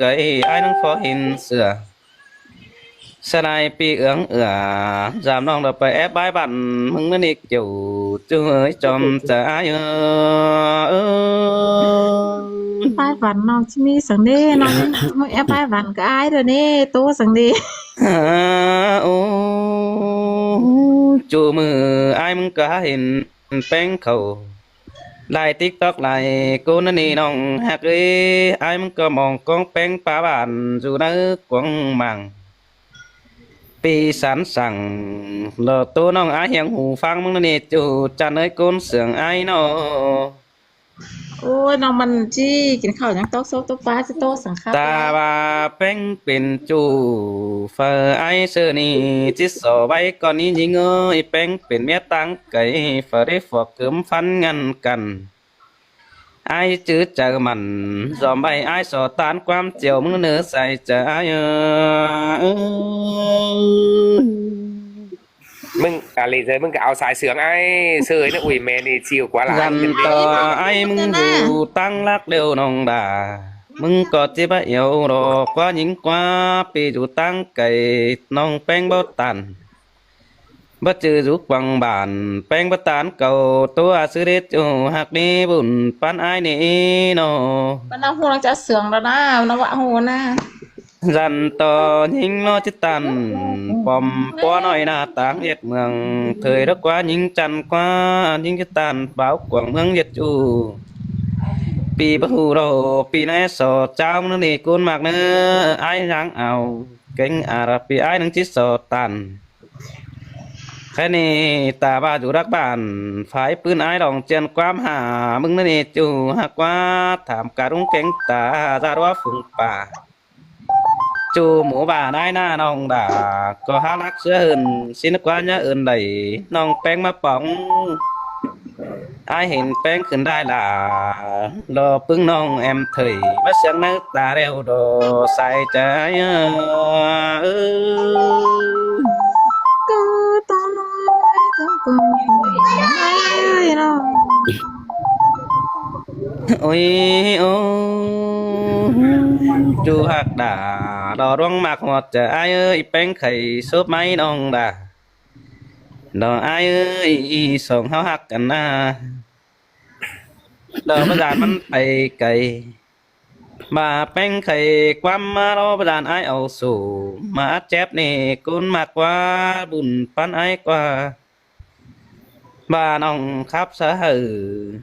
cậy ai nâng phó hình sửa sa này pi ướng giảm nong đậpไปép bái bạn mừng nên đi kiểu chưa ấy chom trả bài văn nó chỉ mi sang đê nó mới ép bài văn cái ai rồi nè tô sang đê ô chú mưa ai mừng cả hình bén khẩu lại tiktok lại cô nó đi nong hạt đi ai mừng có mong con bén phá bạn dù nó quăng màngปีสารสั่งเราตัวน้องอาเฮียงหูฟังมึงนี่จูจันเอ้ยก้นเสียงไอ้นอ ôi nó mình chiกินข้าวยังโต๊ะโซโต๊ะปลาจะโต๊ะสังคับ ตาบาเป้งเป็นจูเฟอไอเสื้อนี่จิตสอไว้ก่อนนี้ยิงเอ้ยเป้งเป็นเมียตั้งไก่เฟอได้ฟอกเกิมฟันงันกันไอจื้อเจอมันจอมใบไอสอตานความเจียวมึงเนื้อใส่ใจมึงอะไรเลยมึงก็เอาสายเสืองไอ้เสยนะอุ้ยแม่นี่ชิวกว่าหลา กัน นต่อไอ้มึงอยู่ตั้งรักเร็วน้องด่ามึงก็จะไปเอวรอกว่าหญิงกว่าปีอยู่ตั้งไก่น้องแป้งบ่ตันบ่จืออยู่กวางบานแป้งบ่ตานเก่าตัวซื้อเด็ดอยู่หักนี้บุญปันไอ้นี่โน มันเอาหัวเราจะเสืองแล้วนะมันวะหัวนะ รันต่อยิงล้อจิตันปอมป้อน้อยหน้าต่างเอ็ดเมืองเถยรักกว่ายิงจันกว่ายิงจิตันเบากว่าเมืองเย็ดอยู่ปีบะหูเราปีนั้นสอเจ้านั่นนี่กุนมากเนื้อไอ้ยังเอาเก่งอาราปีไอ้นังจิตสอตันแค่นี้ตาบ้าอยู่รักบ้านฝ่ายปืนไอ้ดองเจียนความหามึงนั่นนี่จู่หากว่าถามการุงเก่งตาจารว่าฝุ่งป่าจูหมูป่าได้หน้าน้องด่าก็หารักเสื้อหื่นสินกว่าเนื้ออื่นใดน้องแป้งมาป๋องไอเห็นแป้งขึ้นได้ล่ะรอปึ้งน้องแอมเถยมาเสียงนึกตาเร็วโดใส่ใจเออ ก็ต้องน้อยก็คงไม่เนาะ ôi ô chú hạt đà đò đoán mặt hoặc chờ ai ơi bén khẩy sốt máy non đà đò ai ơi sòng háo hạt cảnh na đò bây giờมันไปไกลมาแป้งไข่ความมาเราประดานไอเอาสู่มาเจ็บนี่กุนมากกว่าบุญปันไอกว่าbà nong khắp xã hội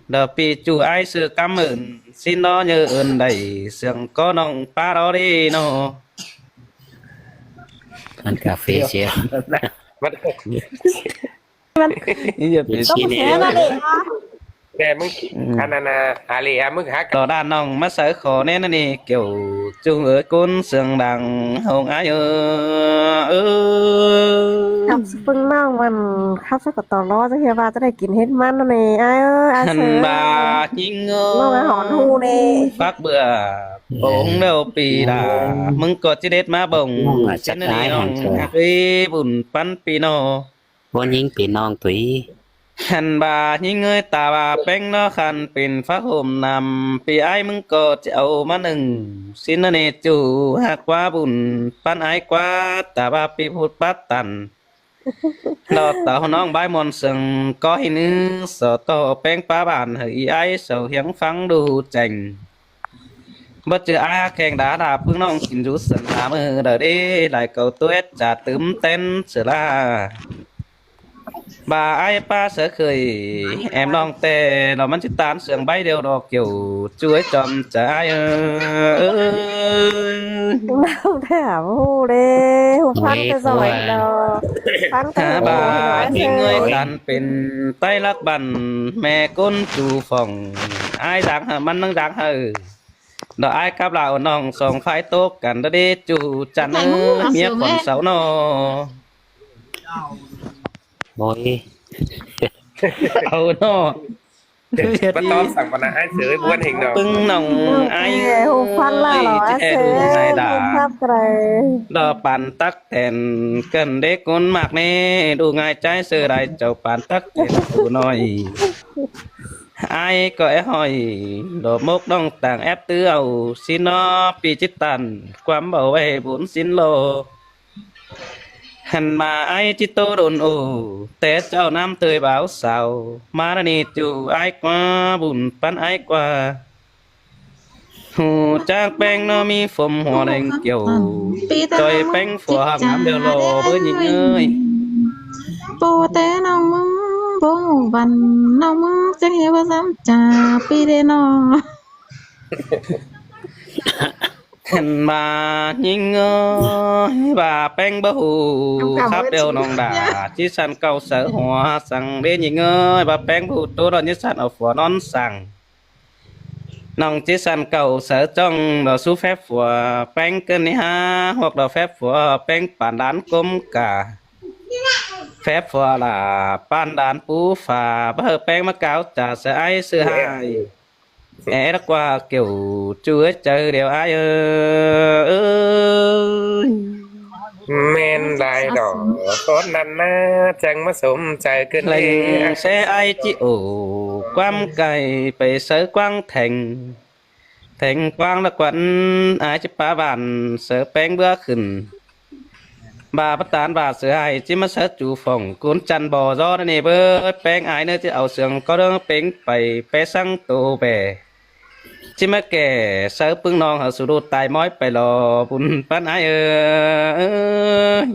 đợt pi chủ ai sự cảm ơn xin nó nhớ ơn đầy sương có nong pa đó đi nó มันกาแฟเชียว มัน นี่จะเป็น ชี้เนี่ย แต่มึงอันนั้นนะอะไรอะมึงหา ต่อด้านน้องมาใส่ขอแน่นนี่เกี่ยวจูเอ๋ยกุนเสียงดังหงอ้ายเออ ขับปึ้งน้องมันขับสักต่อล้อจะเฮียว่าจะได้กินเฮ็ดมันนั่นเองไอ้เอ้ยไอ้ หัน เสือบ ายิงเอ น้องไอ้หอนหูนี่ ฟักเบื่อโป่งเดียวปีดามึงกดจิเด็ดมาบ่งฉันนี่น้องรีบุญปันปีโน วันยิงปีน้องตุ้ย หันบายิงเงยตาบาเป้งนอคันเป็นฟ้าห่มนำปีไอ้มึงก็จะเอามาหนึ่งสินเนจูหากว่าบุญปันไอ้กว่าตาบาปีพูดปัดตันเราต่อน้องใบมนสึงก็ให้นึสอต่อแป้งป้าบานเฮ้ยไอ้เสาเฮียงฟังดูเจ๋งบ่เจออาแข่งดาดาพึ่งน้องกินจุสนามือเด้อเด้หลายเก่าตัวจะตื่มเต้นเสือลาbà ai pa sẽ khơi em non tè nóมันจิตานเสียงใบเดียวดอกเกี่ยวช่วยจอมใจเออ น้องแถมหูเลยหูฟันจะสวยเนาะฟันก็ หา หู bà ไอ้ ที่ เสื เง อย กันเป็นไต้ลักบันแม่ก้นจูฝ่องไอ้ดังหามันนั่งดังเฮอดอกไอ้กับเราน้องสองไฟโต๊ะกันเด้จูจันเออเมียขอนเสาโน โอ้ย เอาโน มันต้องสั่งปนะไอ้เสือบ้วนเห็นเนาะ ปึ้งน้องไอ้ หูฟันล่ะเหรอไอ้เสือ ไอ้ด่า หูภาพไกล ดอปันตักแทนกันเด็กคนมากแน่ดูง่ายใจเสือไรเจ้าปันตักแทนผู้น้อย ai gọi hỏi đổ mốc đông tàng ép tư ẩu xin nó pi chít tàn quám bảo vệ bốn xin lô hẳn mà ai chỉ tô đồn ồ té cháu nam tươi báo sao mà đã nị chủ ai qua bùn pan ai qua hù trang beng nó mi phồm hòa đành kiểu trời beng phùa hàng năm đều lò với những ơi bố té nong mưng bố ngủ văn nong mưng chẳng hiểu bao dám trà pi đê nó hẳn mà nhìn ơi bà beng bơ hù khắp đều nong đà chỉ sàn cầu sở hòa sang đê nhìn ơi bà beng hù tô đó như sàn ở phùa non sang nong chỉ sàn cầu sở trong đó số phép của beng cân ha hoặc là phép của beng bản đán côm cả phép của là ban đán phú phà bắt hợp beng mắc cáo trả sẽ ai sự hai é đã qua kiểu chưa chơi đều ai ơi men lại đỏ có năn na chẳng mất sống chạy cơn lên sẽ ai chỉ ủ quam cày phải sớ quang thành thành quang là quấn ai chỉ phá bàn sớ beng bữa khẩn bà bắt tán bà sửa ai chỉ mất sớ chủ phòng cuốn chăn bò do này bơ beng ai nữa chứ ảo sườn có đứa beng phải bé sang tổ bè chỉ mất kẻ sớ bưng non ở số đồ tài mói phải lò bún pan ai ơi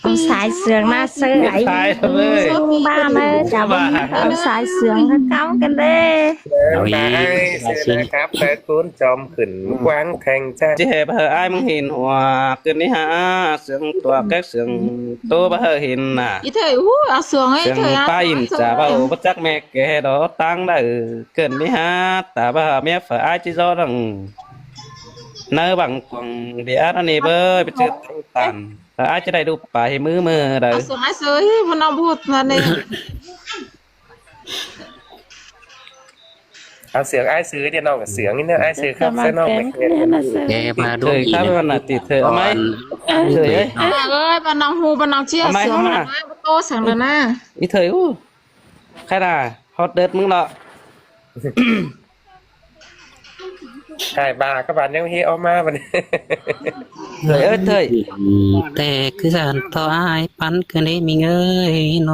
เอาสายเสืองมาซื้อไอ้ sai thôi ơi บ้านเลยจับเอาสายเสืองก็เก้ากันเด้ ได้เสียนะครับแต่ตูนจอมขึ้นกว้างแทงจ้า chỉ hệ bà hờ ai muốn hình hòa cơn đi ha sướng tòa các sướng tô bà hờ hình à ý thời à sướng ấy sướng thời ba in trả bảo bất chắc mẹ kẻ đó tăng đã cơn đi ha ta bà hờ mẹ phải ai chỉ do rằng nơi bằng quần địa nó nè bơi bị chết thanh tàn ai chỉ đây đủ bài mưa mưa đời à sướng ai sướng mà nó bụt là này เอาเสืองไอ้ซื้อเดี๋ยวน้องกับเสืองนี่เนี่ยไอ้ซื้อครับเสื้อน้องไม่เกิน แกมาดู thời อีก khác นะ là tiệt thời ở mấy thời ấy ơi bà nong hù bà nong chia Hôm nay sướng không là à? na tô sướng là na ít thời u khai là hot đợt mưng nọ ใช่บาก็บานยังเฮียออกมาวันนี้ thời ơi thời แต่คือสันต่ออายปันคืนนี้มีเอ้ยโน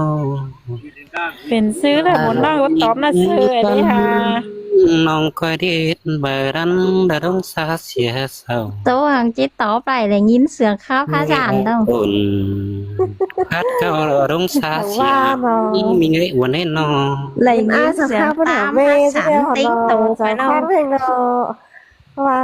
เป็นซื้อแล้วหมดน้องก็ตอบนะซื้อไอ้นี่ฮะ น้องคอยเด็ดเบอร์รันดาดงสาเสียเศร้า โตหังจิตต่อไปเลยยินเสือข้าวพระจานต้อง อุ่นพัดเข้าดงสาเสียมีเอ้ยวันนี้นอ เลยยินเสือตามมาสันติ๊กตูไปน้อง เพลงเนาะว่า